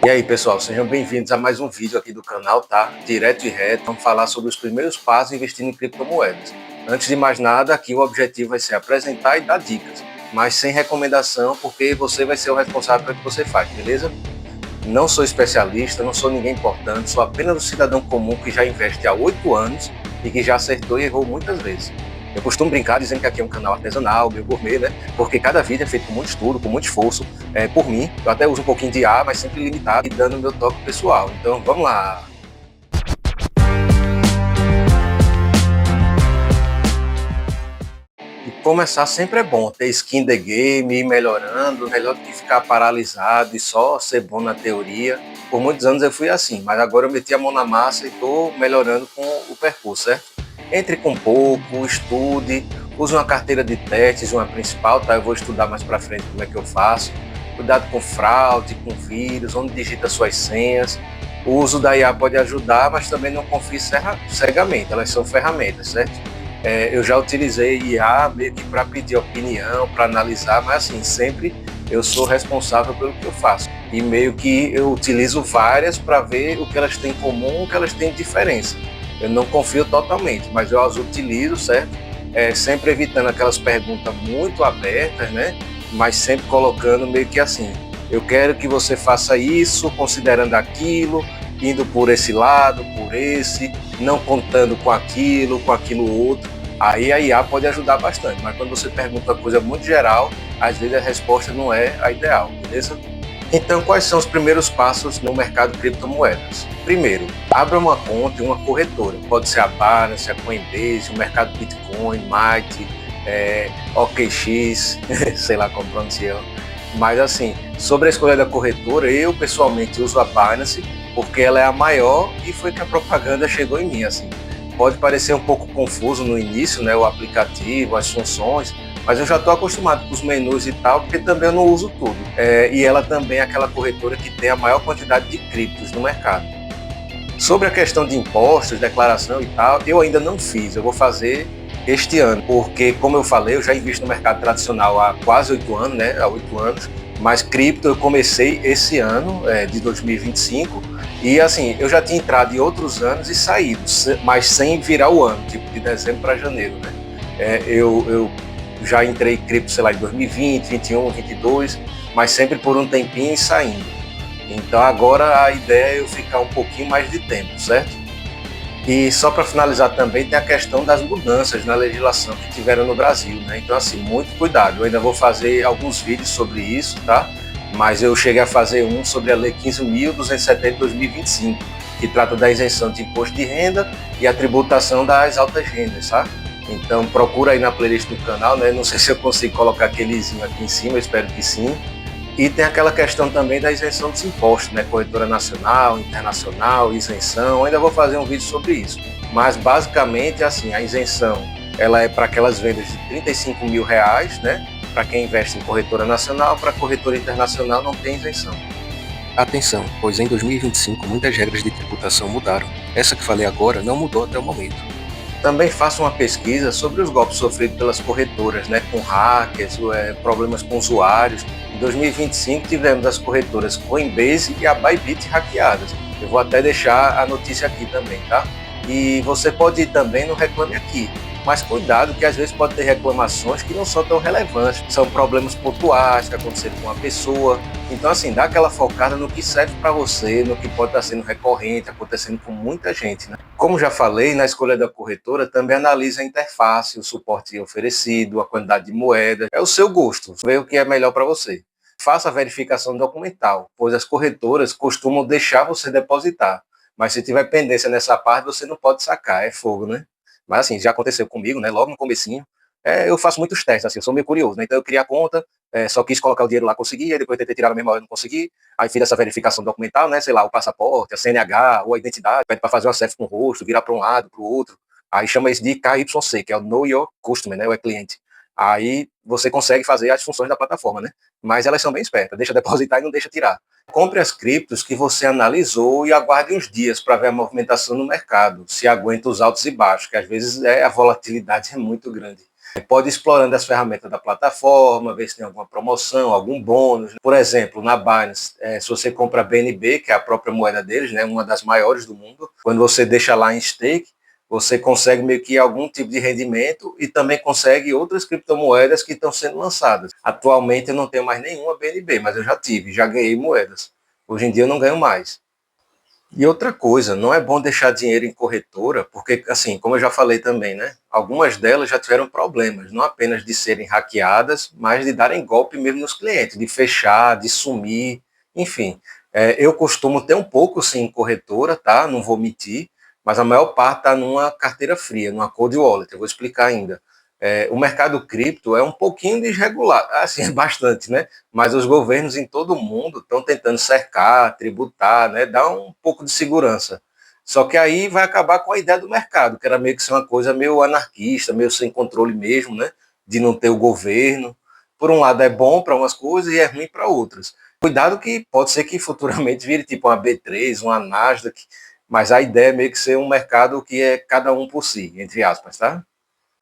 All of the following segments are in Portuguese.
E aí, pessoal, sejam bem-vindos a mais um vídeo aqui do canal, tá? Direto e reto, vamos falar sobre os primeiros passos investindo em criptomoedas. Antes de mais nada, aqui o objetivo vai ser apresentar e dar dicas, mas sem recomendação, porque você vai ser o responsável pelo que você faz, beleza? Não sou especialista, não sou ninguém importante, sou apenas um cidadão comum que já investe há 8 anos e que já acertou e errou muitas vezes. Eu costumo brincar dizendo que aqui é um canal artesanal, meio gourmet, né? Porque cada vídeo é feito com muito estudo, com muito esforço, por mim. Eu até uso um pouquinho de ar, mas sempre limitado e dando o meu toque pessoal. Então, vamos lá! E começar sempre é bom, ter skin the game, ir melhorando, melhor do que ficar paralisado e só ser bom na teoria. Por muitos anos eu fui assim, mas agora eu meti a mão na massa e estou melhorando com o percurso, certo? Entre com pouco, estude, use uma carteira de testes, uma principal, tá? Eu vou estudar mais para frente como é que eu faço. Cuidado com fraude, com vírus, onde digita suas senhas. O uso da IA pode ajudar, mas também não confie cegamente, elas são ferramentas, certo? Eu já utilizei IA meio que para pedir opinião, para analisar, mas assim, sempre eu sou responsável pelo que eu faço. E meio que eu utilizo várias para ver o que elas têm em comum, o que elas têm de diferença. Eu não confio totalmente, mas eu as utilizo, certo? Sempre evitando aquelas perguntas muito abertas, né? Mas sempre colocando meio que assim, eu quero que você faça isso, considerando aquilo, indo por esse lado, por esse, não contando com aquilo outro. Aí a IA pode ajudar bastante, mas quando você pergunta uma coisa muito geral, às vezes a resposta não é a ideal, beleza? Então, quais são os primeiros passos no mercado de criptomoedas? Primeiro, abra uma conta em uma corretora. Pode ser a Binance, a Coinbase, o mercado Bitcoin, Might, OKX, sei lá como pronunciar. Mas assim, sobre a escolha da corretora, eu pessoalmente uso a Binance porque ela é a maior e foi que a propaganda chegou em mim, assim. Pode parecer um pouco confuso no início, né, o aplicativo, as funções, mas eu já estou acostumado com os menus e tal, porque também eu não uso tudo. E ela também é aquela corretora que tem a maior quantidade de criptos no mercado. Sobre a questão de impostos, declaração e tal, eu ainda não fiz, eu vou fazer este ano, porque, como eu falei, eu já invisto no mercado tradicional há quase 8 anos, né, há 8 anos, mas cripto eu comecei esse ano, de 2025, e assim, eu já tinha entrado em outros anos e saído, mas sem virar o ano, tipo de dezembro para janeiro, né. Eu já entrei em cripto, sei lá, em 2020, 21, 22, mas sempre por um tempinho e saindo. Então agora a ideia é eu ficar um pouquinho mais de tempo, certo? E só para finalizar também tem a questão das mudanças na legislação que tiveram no Brasil, né? Então assim, muito cuidado. Eu ainda vou fazer alguns vídeos sobre isso, tá? Mas eu cheguei a fazer um sobre a Lei 15.270 de 2025, que trata da isenção de imposto de renda e a tributação das altas rendas, tá? Então procura aí na playlist do canal, né? Não sei se eu consigo colocar aquelezinho aqui em cima, eu espero que sim. E tem aquela questão também da isenção dos impostos, né? Corretora nacional, internacional, isenção. Ainda vou fazer um vídeo sobre isso. Mas basicamente, assim, a isenção ela é para aquelas vendas de R$ 35 mil, né? Para quem investe em corretora nacional, para corretora internacional não tem isenção. Atenção, pois em 2025 muitas regras de tributação mudaram. Essa que falei agora não mudou até o momento. Também faça uma pesquisa sobre os golpes sofridos pelas corretoras, né, com hackers, problemas com usuários. Em 2025 tivemos as corretoras Coinbase e a Bybit hackeadas. Eu vou até deixar a notícia aqui também, tá? E você pode ir também no Reclame Aqui. Mas cuidado que às vezes pode ter reclamações que não são tão relevantes. São problemas pontuais que aconteceram com uma pessoa. Então assim, dá aquela focada no que serve para você, no que pode estar sendo recorrente, acontecendo com muita gente, né? Como já falei, na escolha da corretora também analisa a interface, o suporte oferecido, a quantidade de moeda. É o seu gosto, vê o que é melhor para você. Faça a verificação documental, pois as corretoras costumam deixar você depositar. Mas se tiver pendência nessa parte, você não pode sacar, é fogo, né? Mas assim, já aconteceu comigo, né? Logo no comecinho. Eu faço muitos testes, assim, eu sou meio curioso, né? Então eu criei a conta, só quis colocar o dinheiro lá, consegui, aí depois tentei tirar na mesma hora, não consegui. Aí fiz essa verificação documental, né? Sei lá, o passaporte, a CNH, ou a identidade, pede para fazer uma selfie com o rosto, virar para um lado, para o outro. Aí chama isso de KYC, que é o Know Your Customer, né? Ou é cliente. Aí você consegue fazer as funções da plataforma, né? Mas elas são bem espertas, deixa depositar e não deixa tirar. Compre as criptos que você analisou e aguarde uns dias para ver a movimentação no mercado, se aguenta os altos e baixos, que às vezes a volatilidade é muito grande. Pode ir explorando as ferramentas da plataforma, ver se tem alguma promoção, algum bônus. Por exemplo, na Binance, se você compra BNB, que é a própria moeda deles, né, uma das maiores do mundo, quando você deixa lá em stake, você consegue meio que algum tipo de rendimento e também consegue outras criptomoedas que estão sendo lançadas. Atualmente eu não tenho mais nenhuma BNB, mas eu já tive, já ganhei moedas. Hoje em dia eu não ganho mais. E outra coisa, não é bom deixar dinheiro em corretora, porque, assim, como eu já falei também, né? Algumas delas já tiveram problemas, não apenas de serem hackeadas, mas de darem golpe mesmo nos clientes, de fechar, de sumir, enfim. Eu costumo ter um pouco, sim, em corretora, tá? Não vou mentir, mas a maior parte está numa carteira fria, numa cold wallet, eu vou explicar ainda. O mercado cripto é um pouquinho desregulado, assim, é bastante, né? Mas os governos em todo o mundo estão tentando cercar, tributar, né, dar um pouco de segurança. Só que aí vai acabar com a ideia do mercado, que era meio que ser uma coisa meio anarquista, meio sem controle mesmo, né, de não ter o governo. Por um lado é bom para umas coisas e é ruim para outras. Cuidado que pode ser que futuramente vire tipo uma B3, uma Nasdaq, mas a ideia é meio que ser um mercado que é cada um por si, entre aspas, tá?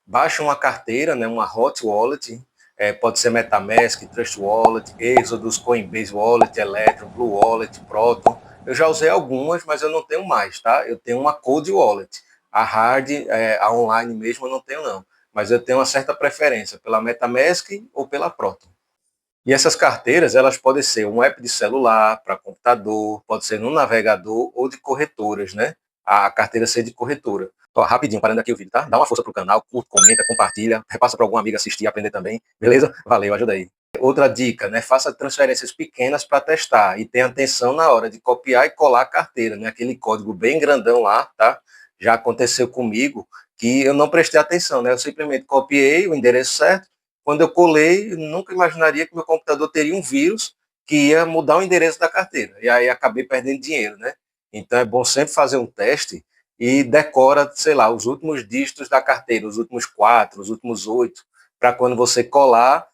Baixa uma carteira, né, uma hot wallet, pode ser MetaMask, Trust Wallet, Exodus, Coinbase Wallet, Electrum, Blue Wallet, Proton. Eu já usei algumas, mas eu não tenho mais, tá? Eu tenho uma cold wallet. A hard, a online mesmo, eu não tenho não. Mas eu tenho uma certa preferência pela MetaMask ou pela Proton. E essas carteiras, elas podem ser um app de celular, para computador, pode ser no navegador ou de corretoras, né? A carteira ser de corretora. Ó, rapidinho, parando aqui o vídeo, tá? Dá uma força pro canal, curta, comenta, compartilha, repassa para algum amigo assistir e aprender também, beleza? Valeu, ajuda aí. Outra dica, né? Faça transferências pequenas para testar e tenha atenção na hora de copiar e colar a carteira, né? Aquele código bem grandão lá, tá? Já aconteceu comigo que eu não prestei atenção, né? Eu simplesmente copiei o endereço certo. Quando eu colei, eu nunca imaginaria que meu computador teria um vírus que ia mudar o endereço da carteira. E aí acabei perdendo dinheiro, né? Então é bom sempre fazer um teste e decora, sei lá, os últimos dígitos da carteira, os últimos 4, os últimos 8, para quando você colar,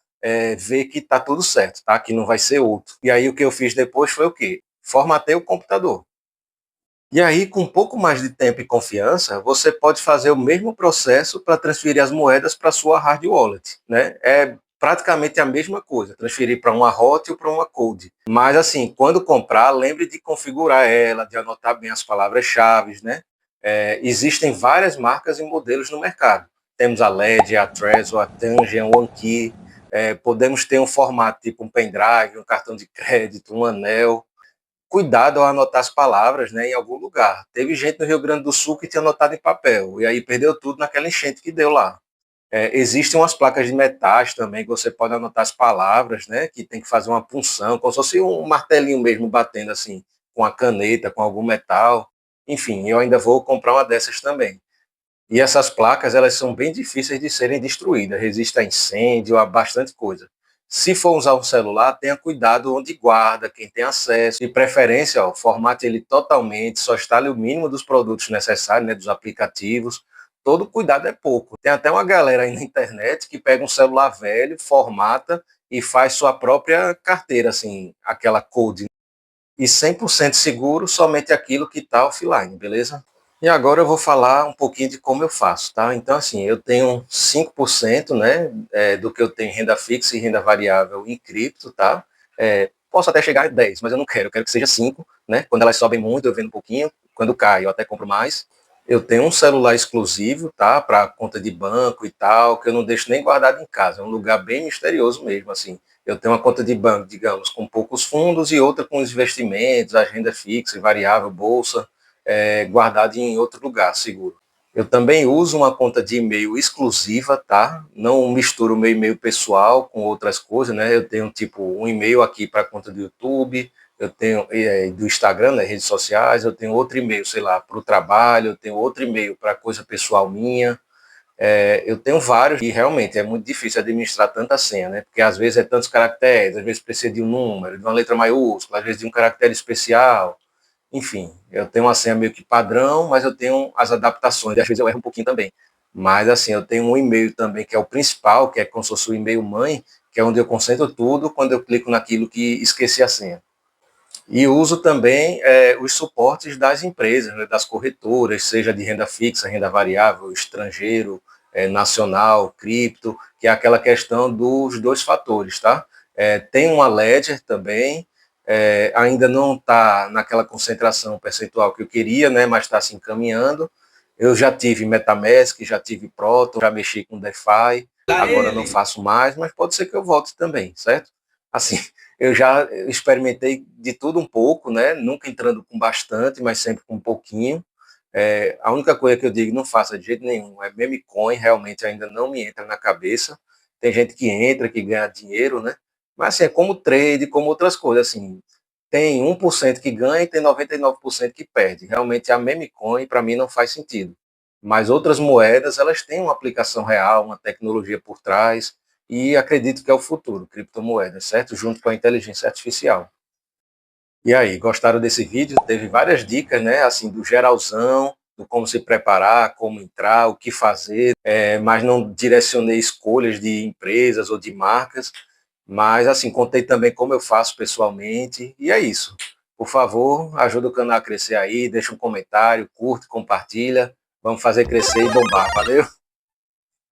ver que está tudo certo, tá? Que não vai ser outro. E aí o que eu fiz depois foi o quê? Formatei o computador. E aí, com um pouco mais de tempo e confiança, você pode fazer o mesmo processo para transferir as moedas para sua hard wallet, né? É praticamente a mesma coisa, transferir para uma hot ou para uma cold. Mas assim, quando comprar, lembre de configurar ela, de anotar bem as palavras-chave, né? Existem várias marcas e modelos no mercado. Temos a Ledger, a Trezor, a Tangent, a OneKey. Podemos ter um formato tipo um pendrive, um cartão de crédito, um anel. Cuidado ao anotar as palavras, né, em algum lugar. Teve gente no Rio Grande do Sul que tinha anotado em papel, e aí perdeu tudo naquela enchente que deu lá. Existem umas placas de metais também, que você pode anotar as palavras, né, que tem que fazer uma punção, como se fosse um martelinho mesmo batendo assim, com a caneta, com algum metal. Enfim, eu ainda vou comprar uma dessas também. E essas placas, elas são bem difíceis de serem destruídas, resistem a incêndio, a bastante coisa. Se for usar um celular, tenha cuidado onde guarda, quem tem acesso. De preferência, ó, formate ele totalmente, só instale o mínimo dos produtos necessários, né, dos aplicativos. Todo cuidado é pouco. Tem até uma galera aí na internet que pega um celular velho, formata e faz sua própria carteira, assim, aquela code. E 100% seguro, somente aquilo que está offline, beleza? E agora eu vou falar um pouquinho de como eu faço, tá? Então, assim, eu tenho 5%, né, do que eu tenho em renda fixa e renda variável em cripto, tá? Posso até chegar a 10, mas eu quero que seja 5, né? Quando elas sobem muito, eu vendo um pouquinho, quando cai, eu até compro mais. Eu tenho um celular exclusivo, tá? Para conta de banco e tal, que eu não deixo nem guardado em casa. É um lugar bem misterioso mesmo, assim. Eu tenho uma conta de banco, digamos, com poucos fundos e outra com os investimentos, as rendas fixas, variável, bolsa, guardado em outro lugar, seguro. Eu também uso uma conta de e-mail exclusiva, tá? Não misturo o meu e-mail pessoal com outras coisas, né? Eu tenho tipo um e-mail aqui para a conta do YouTube, eu tenho do Instagram, né, redes sociais, eu tenho outro e-mail, sei lá, para o trabalho, eu tenho outro e-mail para coisa pessoal minha. Eu tenho vários e realmente é muito difícil administrar tanta senha, né? Porque às vezes é tantos caracteres, às vezes precisa de um número, de uma letra maiúscula, às vezes de um caractere especial. Enfim, eu tenho uma senha meio que padrão, mas eu tenho as adaptações, e às vezes eu erro um pouquinho também. Mas assim, eu tenho um e-mail também que é o principal, que é como se fosse o e-mail mãe, que é onde eu concentro tudo quando eu clico naquilo que esqueci a senha. E uso também os suportes das empresas, né, das corretoras, seja de renda fixa, renda variável, estrangeiro, nacional, cripto, que é aquela questão dos dois fatores, tá? Tem uma Ledger também, ainda não está naquela concentração percentual que eu queria, né, mas está se encaminhando. Eu já tive MetaMask, já tive Proton, já mexi com DeFi, agora não faço mais, mas pode ser que eu volte também, certo? Assim, eu já experimentei de tudo um pouco, né? Nunca entrando com bastante, mas sempre com um pouquinho. A única coisa que eu digo, não faça de jeito nenhum, é meme coin, realmente ainda não me entra na cabeça. Tem gente que entra, que ganha dinheiro, né? Mas assim, é como trade, como outras coisas, assim, tem 1% que ganha e tem 99% que perde. Realmente a meme coin, para mim, não faz sentido. Mas outras moedas, elas têm uma aplicação real, uma tecnologia por trás, e acredito que é o futuro, criptomoedas, certo? Junto com a inteligência artificial. E aí, gostaram desse vídeo? Teve várias dicas, né? Assim, do geralzão, do como se preparar, como entrar, o que fazer, mas não direcionei escolhas de empresas ou de marcas, mas assim, contei também como eu faço pessoalmente, e é isso. Por favor, ajuda o canal a crescer aí, deixa um comentário, curte, compartilha, vamos fazer crescer e bombar, valeu?